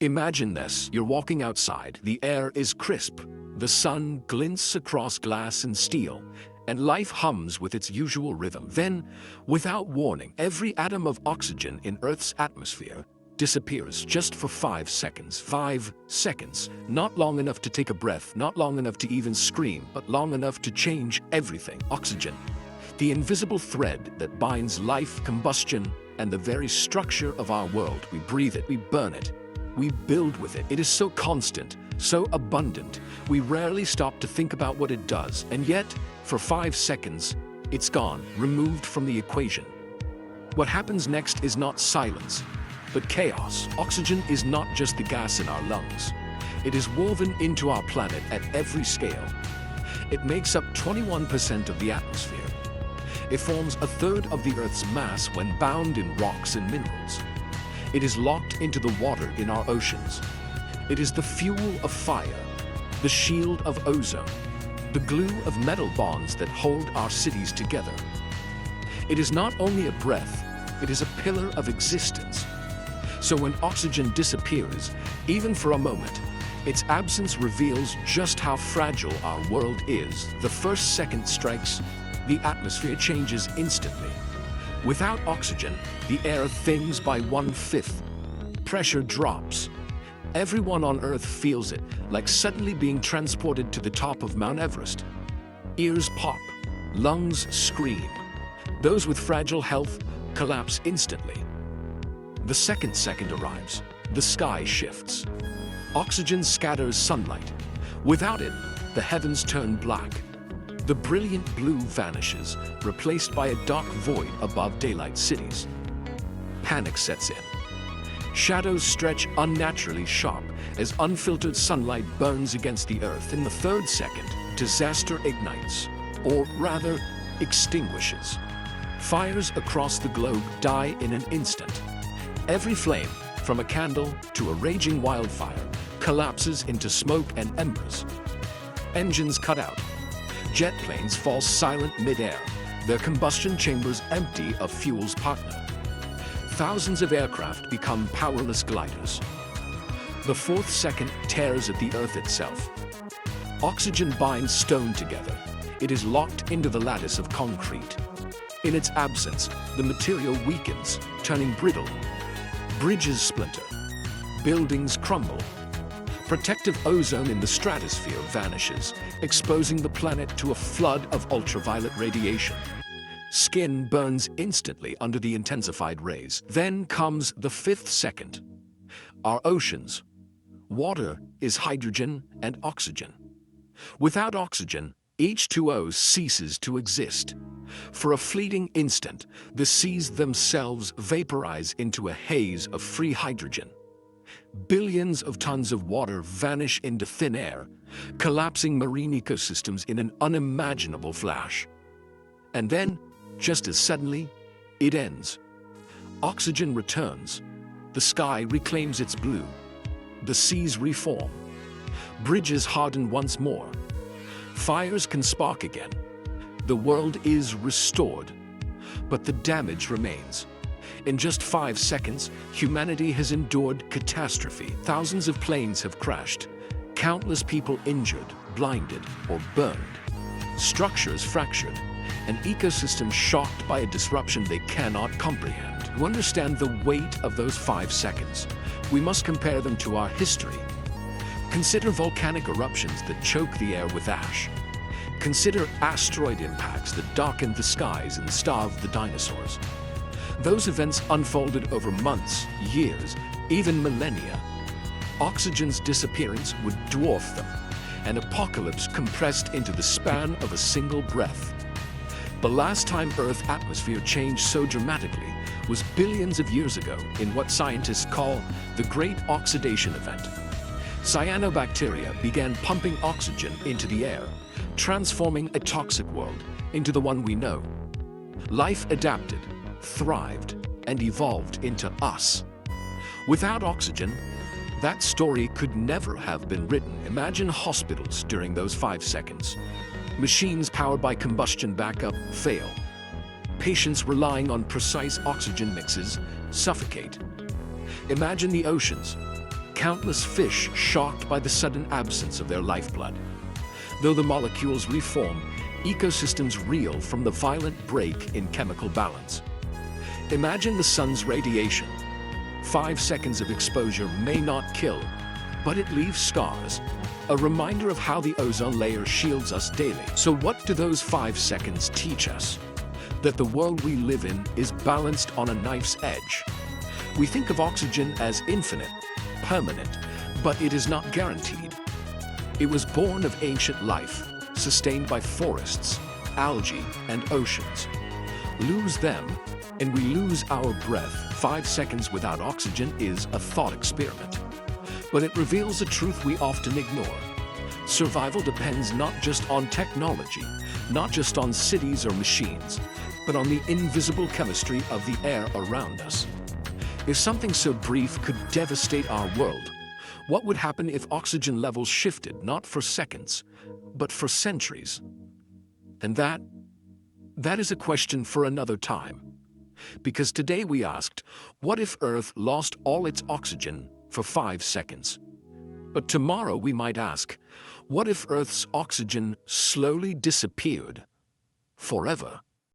Imagine this, you're walking outside, the air is crisp, the sun glints across glass and steel, and life hums with its usual rhythm. Then, without warning, every atom of oxygen in Earth's atmosphere disappears just for 5 seconds. 5 seconds. Not long enough to take a breath, not long enough to even scream, but long enough to change everything. Oxygen, the invisible thread that binds life, combustion, and the very structure of our world. We breathe it, we burn it, we build with it. It is so constant, so abundant, we rarely stop to think about what it does. And yet, for 5 seconds, it's gone, removed from the equation. What happens next is not silence, but chaos. Oxygen is not just the gas in our lungs. It is woven into our planet at every scale. It makes up 21% of the atmosphere. It forms a third of the Earth's mass when bound in rocks and minerals. It is locked into the water in our oceans. It is the fuel of fire, the shield of ozone, the glue of metal bonds that hold our cities together. It is not only a breath, it is a pillar of existence. So when oxygen disappears, even for a moment, its absence reveals just how fragile our world is. The first second strikes, the atmosphere changes instantly. Without oxygen, the air thins by 1/5. Pressure drops. Everyone on Earth feels it, like suddenly being transported to the top of Mount Everest. Ears pop, lungs scream. Those with fragile health collapse instantly. The second arrives. The sky shifts. Oxygen scatters sunlight. Without it, the heavens turn black. The brilliant blue vanishes, replaced by a dark void above daylight cities. Panic sets in. Shadows stretch unnaturally sharp as unfiltered sunlight burns against the Earth. In the third second, disaster ignites, or rather, extinguishes. Fires across the globe die in an instant. Every flame, from a candle to a raging wildfire, collapses into smoke and embers. Engines cut out. Jet planes fall silent mid-air, their combustion chambers empty of fuel's partner. Thousands of aircraft become powerless gliders. The fourth second tears at the Earth itself. Oxygen binds stone together. It is locked into the lattice of concrete. In its absence, the material weakens, turning brittle. Bridges splinter. Buildings crumble. Protective ozone in the stratosphere vanishes, exposing the planet to a flood of ultraviolet radiation. Skin burns instantly under the intensified rays. Then comes the fifth second. Our oceans. Water is hydrogen and oxygen. Without oxygen, H2O ceases to exist. For a fleeting instant, the seas themselves vaporize into a haze of free hydrogen. Billions of tons of water vanish into thin air, collapsing marine ecosystems in an unimaginable flash. And then, just as suddenly, it ends. Oxygen returns. The sky reclaims its blue. The seas reform. Bridges harden once more. Fires can spark again. The world is restored. But the damage remains. In just 5 seconds, humanity has endured catastrophe. Thousands of planes have crashed. Countless people injured, blinded, or burned. Structures fractured. An ecosystem shocked by a disruption they cannot comprehend. To understand the weight of those 5 seconds, we must compare them to our history. Consider volcanic eruptions that choke the air with ash. Consider asteroid impacts that darkened the skies and starved the dinosaurs. Those events unfolded over months, years, even millennia. Oxygen's disappearance would dwarf them, an apocalypse compressed into the span of a single breath. The last time Earth's atmosphere changed so dramatically was billions of years ago in what scientists call the Great Oxidation Event. Cyanobacteria began pumping oxygen into the air, transforming a toxic world into the one we know. Life adapted, thrived, and evolved into us. Without oxygen, that story could never have been written. Imagine hospitals during those 5 seconds. Machines powered by combustion backup fail. Patients relying on precise oxygen mixes suffocate. Imagine the oceans. Countless fish shocked by the sudden absence of their lifeblood. Though the molecules reform, ecosystems reel from the violent break in chemical balance. Imagine the sun's radiation. 5 seconds of exposure may not kill, but it leaves scars, a reminder of how the ozone layer shields us daily. So what do those 5 seconds teach us? That the world we live in is balanced on a knife's edge. We think of oxygen as infinite, permanent, but it is not guaranteed. It was born of ancient life, sustained by forests, algae, and oceans. Lose them, and we lose our breath. 5 seconds without oxygen is a thought experiment. But it reveals a truth we often ignore. Survival depends not just on technology, not just on cities or machines, but on the invisible chemistry of the air around us. If something so brief could devastate our world, what would happen if oxygen levels shifted not for seconds, but for centuries? And that is a question for another time. Because today we asked, what if Earth lost all its oxygen for 5 seconds? But tomorrow we might ask, what if Earth's oxygen slowly disappeared forever?